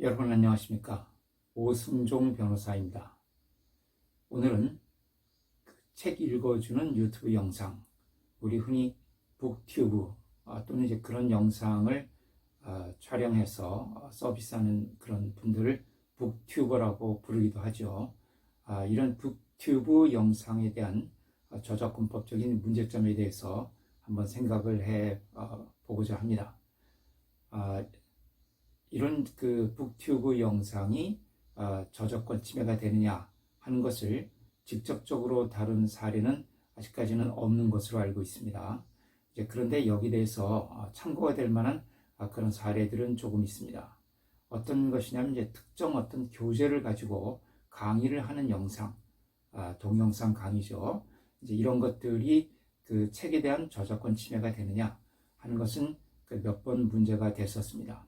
여러분 안녕하십니까? 오승종 변호사입니다. 오늘은 책 읽어주는 유튜브 영상, 우리 흔히 북튜브 또는 이제 그런 영상을 촬영해서 서비스하는 그런 분들을 북튜버라고 부르기도 하죠. 이런 북튜브 영상에 대한 저작권법적인 문제점에 대해서 한번 생각을 해 보고자 합니다. 이런 그 북튜브 영상이 저작권 침해가 되느냐 하는 것을 직접적으로 다룬 사례는 아직까지는 없는 것으로 알고 있습니다. 그런데 여기 대해서 참고가 될 만한 그런 사례들은 조금 있습니다. 어떤 것이냐면 특정 어떤 교재를 가지고 강의를 하는 영상, 동영상 강의죠. 이런 것들이 그 책에 대한 저작권 침해가 되느냐 하는 것은 몇 번 문제가 됐었습니다.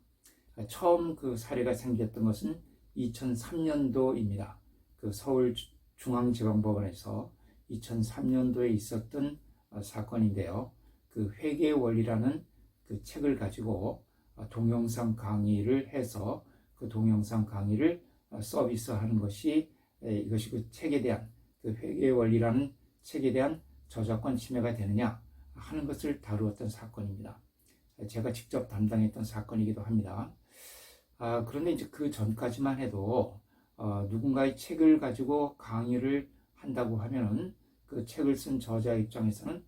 처음 그 사례가 생겼던 것은 2003년도입니다. 그 서울중앙지방법원에서 2003년도에 있었던 사건인데요. 그 회계의 원리라는 그 책을 가지고 동영상 강의를 해서 그 동영상 강의를 서비스하는 것이 이것이 그 책에 대한 그 회계의 원리라는 책에 대한 저작권 침해가 되느냐 하는 것을 다루었던 사건입니다. 제가 직접 담당했던 사건이기도 합니다. 그런데 이제 그 전까지만 해도 누군가의 책을 가지고 강의를 한다고 하면은 그 책을 쓴 저자 입장에서는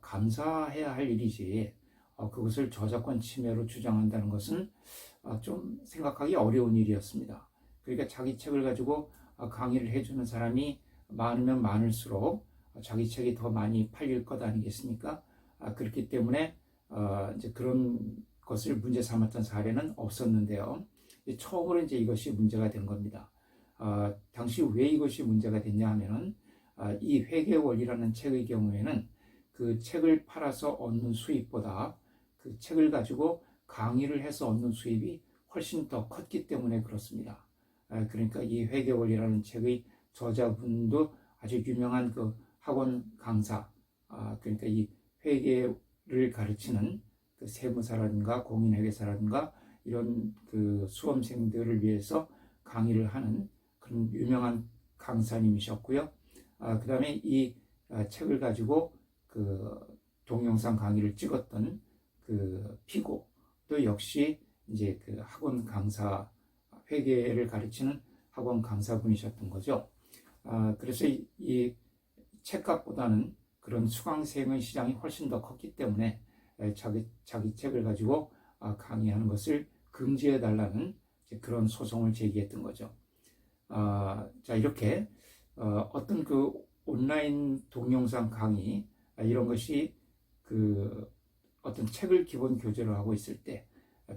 감사해야 할 일이지 그것을 저작권 침해로 주장한다는 것은 좀 생각하기 어려운 일이었습니다. 그러니까 자기 책을 가지고 강의를 해주는 사람이 많으면 많을수록 자기 책이 더 많이 팔릴 것 아니겠습니까? 그렇기 때문에 이제 그런 것을 문제 삼았던 사례는 없었는데요. 처음으로 이제 이것이 문제가 된 겁니다. 당시 왜 이것이 문제가 됐냐 하면은 이 회계 원리라는 책의 경우에는 그 책을 팔아서 얻는 수입보다 그 책을 가지고 강의를 해서 얻는 수입이 훨씬 더 컸기 때문에 그렇습니다. 그러니까 이 회계 원리라는 책의 저자분도 아주 유명한 그 학원 강사, 그러니까 이 회계를 가르치는 그 세무사라든가 공인회계사라든가 이런 그 수험생들을 위해서 강의를 하는 그런 유명한 강사님이셨고요. 그 다음에 이 책을 가지고 그 동영상 강의를 찍었던 그 피고도 역시 이제 그 학원 강사, 회계를 가르치는 학원 강사분이셨던 거죠. 그래서 이 책값보다는 그런 수강생의 시장이 훨씬 더 컸기 때문에 자기 책을 가지고 강의하는 것을 금지해 달라는 그런 소송을 제기했던 거죠. 자, 이렇게 어떤 그 온라인 동영상 강의 이런 것이 그 어떤 책을 기본 교재로 하고 있을 때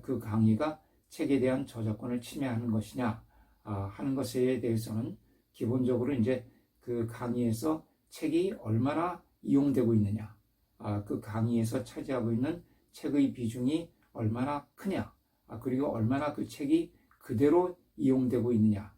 그 강의가 책에 대한 저작권을 침해하는 것이냐 하는 것에 대해서는 기본적으로 이제 그 강의에서 책이 얼마나 이용되고 있느냐, 그 강의에서 차지하고 있는 책의 비중이 얼마나 크냐, 그리고 얼마나 그 책이 그대로 이용되고 있느냐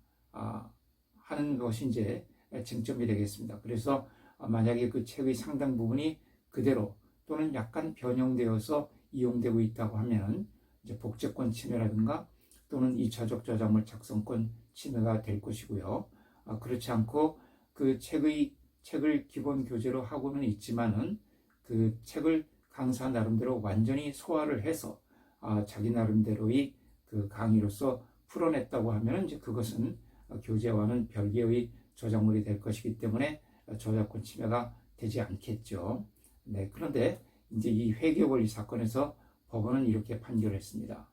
하는 것이 이제 쟁점이 되겠습니다. 그래서 만약에 그 책의 상당 부분이 그대로 또는 약간 변형되어서 이용되고 있다고 하면 이제 복제권 침해라든가 또는 2차적 저작물 작성권 침해가 될 것이고요. 그렇지 않고 그 책을 기본 교재로 하고는 있지만은 그 책을 강사 나름대로 완전히 소화를 해서 자기 나름대로의 그 강의로서 풀어냈다고 하면 이제 그것은 교재와는 별개의 저작물이 될 것이기 때문에 저작권 침해가 되지 않겠죠. 네, 그런데 이제 이 회계원리 사건에서 법원은 이렇게 판결했습니다.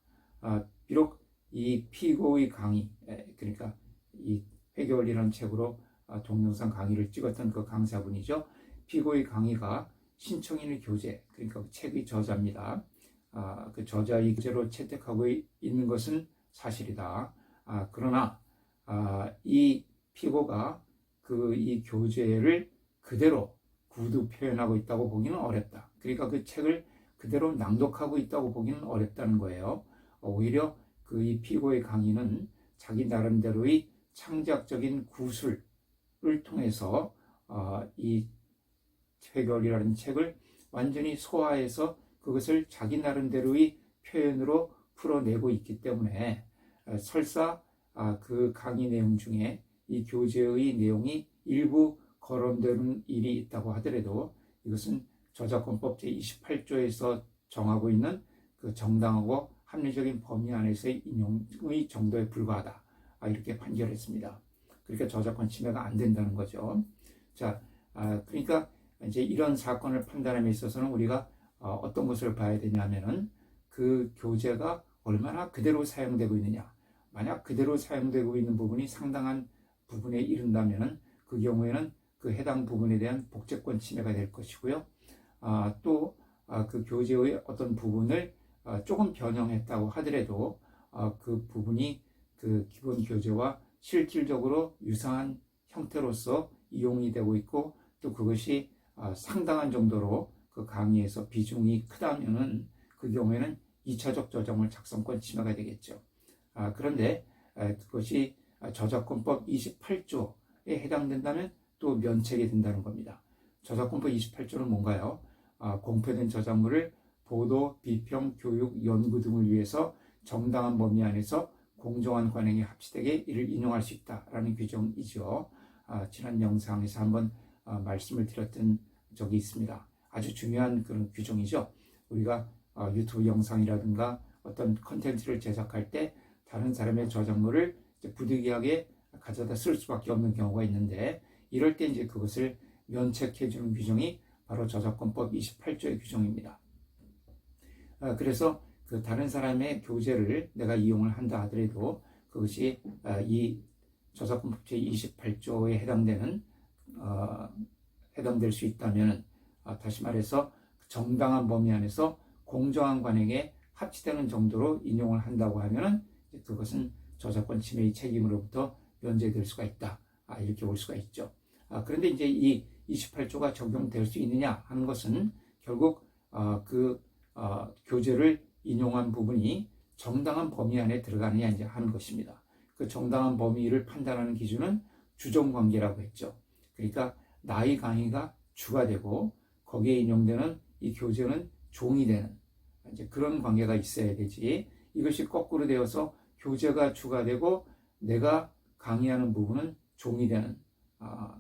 비록 이 피고의 강의, 그러니까 이 회계원리라는 책으로 동영상 강의를 찍었던 그 강사분이죠. 피고의 강의가 신청인의 교재, 그러니까 그 책의 저자입니다. 그 저자의 교재로 채택하고 있는 것은 사실이다. 그러나 이 피고가 이 교재를 그대로 구두 표현하고 있다고 보기는 어렵다. 그러니까 그 책을 그대로 낭독하고 있다고 보기는 어렵다는 거예요. 오히려 이 피고의 강의는 자기 나름대로의 창작적인 구술을 통해서 이 회계원리라는 책을 완전히 소화해서 그것을 자기 나름대로의 표현으로 풀어내고 있기 때문에 설사 그 강의 내용 중에 이 교재의 내용이 일부 거론되는 일이 있다고 하더라도 이것은 저작권법 제28조에서 정하고 있는 그 정당하고 합리적인 범위 안에서의 인용의 정도에 불과하다. 이렇게 판결했습니다. 그러니까 저작권 침해가 안 된다는 거죠. 자, 그러니까 이제 이런 사건을 판단함에 있어서는 우리가 어떤 것을 봐야 되냐면은 그 교재가 얼마나 그대로 사용되고 있느냐. 만약 그대로 사용되고 있는 부분이 상당한 부분에 이른다면은 그 경우에는 그 해당 부분에 대한 복제권 침해가 될 것이고요. 또 그 교재의 어떤 부분을 조금 변형했다고 하더라도 그 부분이 그 기본 교재와 실질적으로 유사한 형태로서 이용이 되고 있고 또 그것이 상당한 정도로 그 강의에서 비중이 크다면은 그 경우에는 2차적 저작물 작성권 침해가 되겠죠. 그런데 그것이 저작권법 28조에 해당된다면 또 면책이 된다는 겁니다. 저작권법 28조는 뭔가요? 공표된 저작물을 보도, 비평, 교육, 연구 등을 위해서 정당한 범위 안에서 공정한 관행에 합치되게 이를 인용할 수 있다라는 규정이죠. 지난 영상에서 한번 말씀을 드렸던 적이 있습니다. 아주 중요한 그런 규정이죠. 우리가 유튜브 영상이라든가 어떤 컨텐츠를 제작할 때 다른 사람의 저작물을 부득이하게 가져다 쓸 수밖에 없는 경우가 있는데 이럴 때 이제 그것을 면책해 주는 규정이 바로 저작권법 28조의 규정입니다. 그래서 그 다른 사람의 교재를 내가 이용을 한다 하더라도 그것이 이 저작권법 제28조에 해당될 수 있다면 다시 말해서 정당한 범위 안에서 공정한 관행에 합치되는 정도로 인용을 한다고 하면 그것은 저작권 침해의 책임으로부터 면제될 수가 있다. 이렇게 볼 수가 있죠. 그런데 이제 이 28조가 적용될 수 있느냐 하는 것은 결국 교재를 인용한 부분이 정당한 범위 안에 들어가느냐 이제 하는 것입니다. 그 정당한 범위를 판단하는 기준은 주종관계라고 했죠. 그러니까 나의 강의가 주가 되고 거기에 인용되는 이 교재는 종이 되는 이제 그런 관계가 있어야 되지. 이것이 거꾸로 되어서 교재가 주가 되고 내가 강의하는 부분은 종이 되는.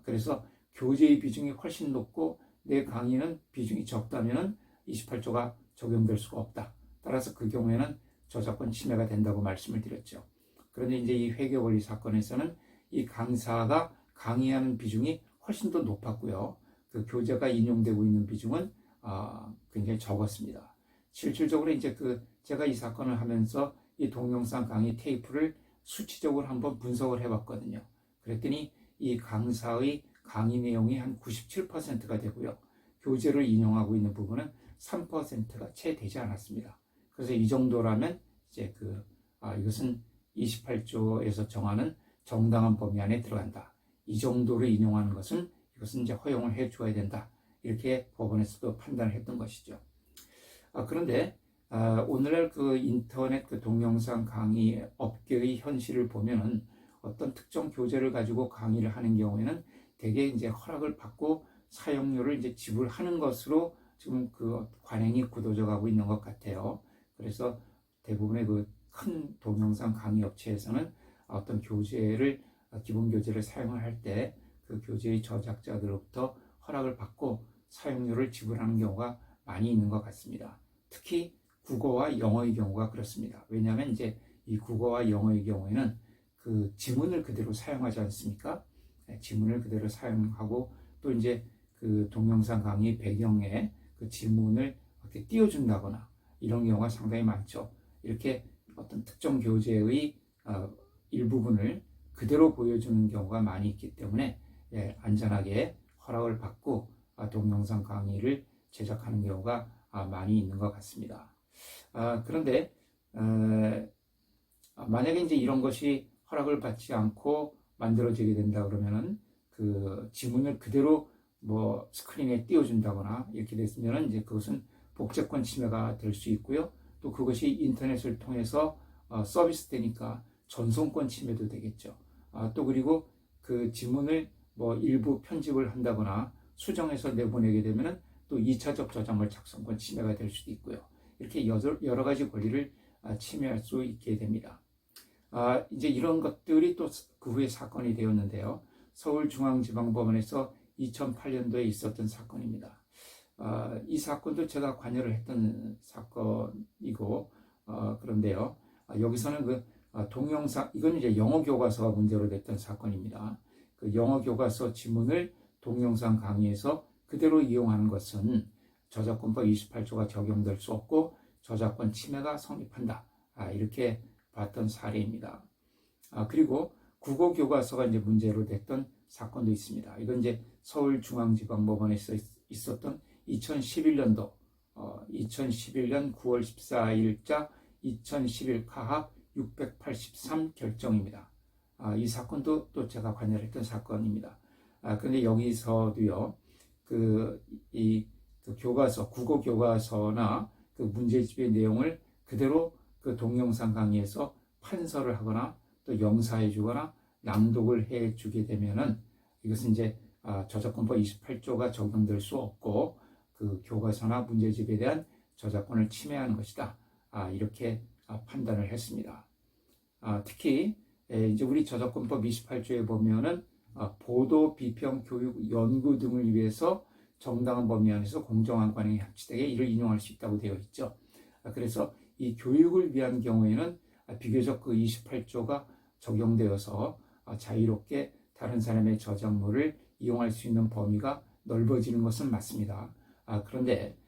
그래서 교재의 비중이 훨씬 높고 내 강의는 비중이 적다면 28조가 적용될 수가 없다. 따라서 그 경우에는 저작권 침해가 된다고 말씀을 드렸죠. 그런데 이제 이 회계원리 사건에서는 이 강사가 강의하는 비중이 훨씬 더 높았고요. 그 교재가 인용되고 있는 비중은 굉장히 적었습니다. 실질적으로 이제 제가 이 사건을 하면서 이 동영상 강의 테이프를 수치적으로 한번 분석을 해봤거든요. 그랬더니 이 강사의 강의 내용이 한 97%가 되고요. 교재를 인용하고 있는 부분은 3%가 채 되지 않았습니다. 그래서 이 정도라면 이제 이것은 28조에서 정하는 정당한 범위 안에 들어간다. 이 정도로 인용하는 것은 이것은 이제 허용을 해 줘야 된다. 이렇게 법원에서도 판단을 했던 것이죠. 그런데 오늘날 그 인터넷 동영상 강의 업계의 현실을 보면은 어떤 특정 교재를 가지고 강의를 하는 경우에는 대개 이제 허락을 받고 사용료를 이제 지불하는 것으로 지금 그 관행이 굳어져 가고 있는 것 같아요. 그래서 대부분의 그 큰 동영상 강의 업체에서는 어떤 기본 교재를 사용을 할 때 그 교재의 저작자들로부터 허락을 받고 사용료를 지불하는 경우가 많이 있는 것 같습니다. 특히 국어와 영어의 경우가 그렇습니다. 왜냐하면 이제 이 국어와 영어의 경우에는 그 지문을 그대로 사용하지 않습니까? 지문을 그대로 사용하고 또 이제 그 동영상 강의 배경에 그 지문을 이렇게 띄워준다거나 이런 경우가 상당히 많죠. 이렇게 어떤 특정 교재의 일부분을 그대로 보여주는 경우가 많이 있기 때문에 안전하게 허락을 받고 동영상 강의를 제작하는 경우가 많이 있는 것 같습니다. 그런데 만약에 이제 이런 것이 허락을 받지 않고 만들어지게 된다 그러면은 그 지문을 그대로 뭐 스크린에 띄워준다거나 이렇게 됐으면은 이제 그것은 복제권 침해가 될 수 있고요. 또 그것이 인터넷을 통해서 서비스되니까 전송권 침해도 되겠죠. 또 그리고 그 지문을 뭐 일부 편집을 한다거나 수정해서 내보내게 되면은 또 2차적 저작물 작성권 침해가 될 수도 있고요. 이렇게 여러 가지 권리를 침해할 수 있게 됩니다. 이제 이런 것들이 또 그 후에 사건이 되었는데요. 서울중앙지방법원에서 2008년도에 있었던 사건입니다. 이 사건도 제가 관여를 했던 사건이고, 그런데요. 여기서는 동영상, 이건 이제 영어 교과서가 문제로 됐던 사건입니다. 그 영어 교과서 지문을 동영상 강의에서 그대로 이용하는 것은 저작권법 28조가 적용될 수 없고 저작권 침해가 성립한다. 이렇게 봤던 사례입니다. 그리고 국어 교과서가 이제 문제로 됐던 사건도 있습니다. 이건 이제 서울중앙지방법원에서 있었던 2011년도 2011년 9월 14일자 2011 가합 683 결정입니다. 이 사건도 또 제가 관여를 했던 사건입니다. 그런데 여기서도요, 그 교과서, 국어 교과서나 그 문제집의 내용을 그대로 그 동영상 강의에서 판서를 하거나 또 영사해 주거나 낭독을 해 주게 되면은 이것은 이제 저작권법 28조가 적용될 수 없고 그 교과서나 문제집에 대한 저작권을 침해하는 것이다. 이렇게 판단을 했습니다. 특히 이제 우리 저작권법 28조에 보면은 보도, 비평, 교육, 연구 등을 위해서 정당한 범위 안에서 공정한 관행이 합치되게 이를 인용할 수 있다고 되어 있죠. 그래서 이 교육을 위한 경우에는 비교적 그 28조가 적용되어서 자유롭게 다른 사람의 저작물을 이용할 수 있는 범위가 넓어지는 것은 맞습니다. 그런데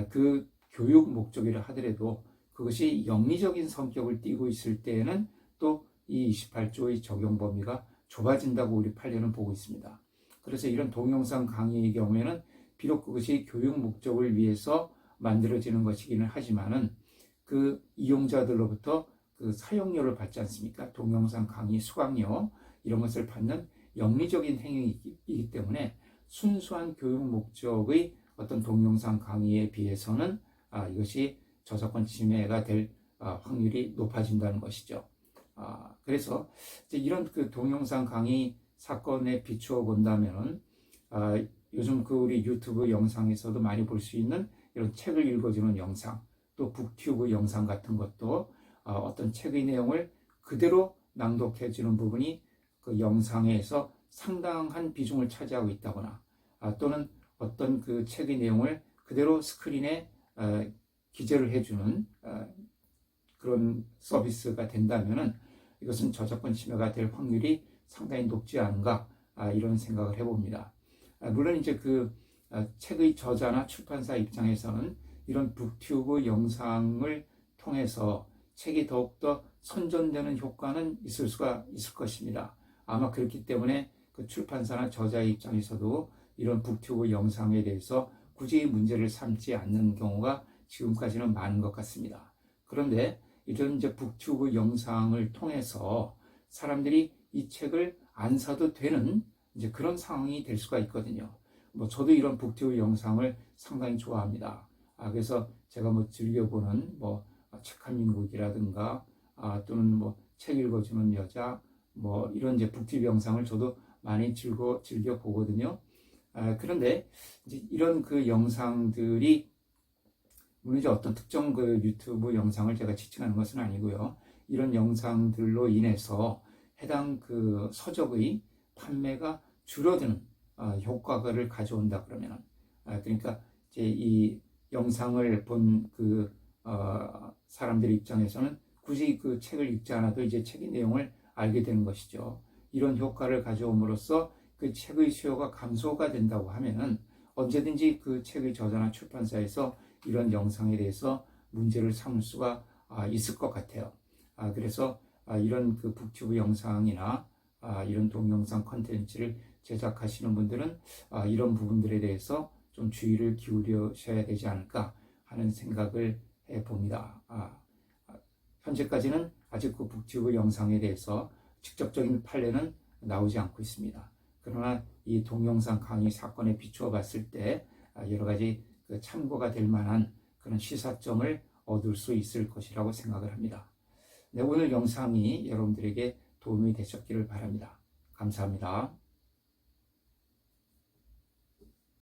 그 교육 목적이라 하더라도 그것이 영리적인 성격을 띠고 있을 때에는 또 이 28조의 적용 범위가 좁아진다고 우리 판례는 보고 있습니다. 그래서 이런 동영상 강의의 경우에는 비록 그것이 교육 목적을 위해서 만들어지는 것이기는 하지만은 그 이용자들로부터 그 사용료를 받지 않습니까? 동영상 강의 수강료 이런 것을 받는 영리적인 행위이기 때문에 순수한 교육 목적의 어떤 동영상 강의에 비해서는 이것이 저작권 침해가 될 확률이 높아진다는 것이죠. 그래서 이제 이런 그 동영상 강의 사건에 비추어 본다면 요즘 그 우리 유튜브 영상에서도 많이 볼 수 있는 이런 책을 읽어주는 영상, 또 북튜브 영상 같은 것도 어떤 책의 내용을 그대로 낭독해주는 부분이 그 영상에서 상당한 비중을 차지하고 있다거나 또는 어떤 그 책의 내용을 그대로 스크린에 기재를 해주는 그런 서비스가 된다면은 이것은 저작권 침해가 될 확률이 상당히 높지 않은가 이런 생각을 해봅니다. 물론 이제 그 책의 저자나 출판사 입장에서는 이런 북튜브 영상을 통해서 책이 더욱더 선전되는 효과는 있을 수가 있을 것입니다. 아마 그렇기 때문에 그 출판사나 저자의 입장에서도 이런 북튜브 영상에 대해서 굳이 문제를 삼지 않는 경우가 지금까지는 많은 것 같습니다. 그런데 이런 이제 북튜브 영상을 통해서 사람들이 이 책을 안 사도 되는 이제 그런 상황이 될 수가 있거든요. 저도 이런 북튜브 영상을 상당히 좋아합니다. 그래서 제가 즐겨보는 책한민국이라든가 또는 책 읽어주는 여자 이런 이제 북튜브 영상을 저도 많이 즐겨 보거든요. 그런데 이제 이런 그 영상들이 물론 이제 어떤 특정 그 유튜브 영상을 제가 지칭하는 것은 아니고요. 이런 영상들로 인해서 해당 그 서적의 판매가 줄어드는 효과를 가져온다 그러면 그러니까 이제 이 영상을 본 그 사람들 입장에서는 굳이 그 책을 읽지 않아도 이제 책의 내용을 알게 되는 것이죠. 이런 효과를 가져옴으로써 그 책의 수요가 감소가 된다고 하면은 언제든지 그 책의 저자나 출판사에서 이런 영상에 대해서 문제를 삼을 수가 있을 것 같아요. 그래서 이런 그 북튜브 영상이나 이런 동영상 콘텐츠를 제작하시는 분들은 이런 부분들에 대해서 좀 주의를 기울이셔야 되지 않을까 하는 생각을 해봅니다. 현재까지는 아직 그 북튜브 영상에 대해서 직접적인 판례는 나오지 않고 있습니다. 그러나 이 동영상 강의 사건에 비추어 봤을 때 여러 가지 그 참고가 될 만한 그런 시사점을 얻을 수 있을 것이라고 생각을 합니다. 네, 오늘 영상이 여러분들에게 도움이 되셨기를 바랍니다. 감사합니다.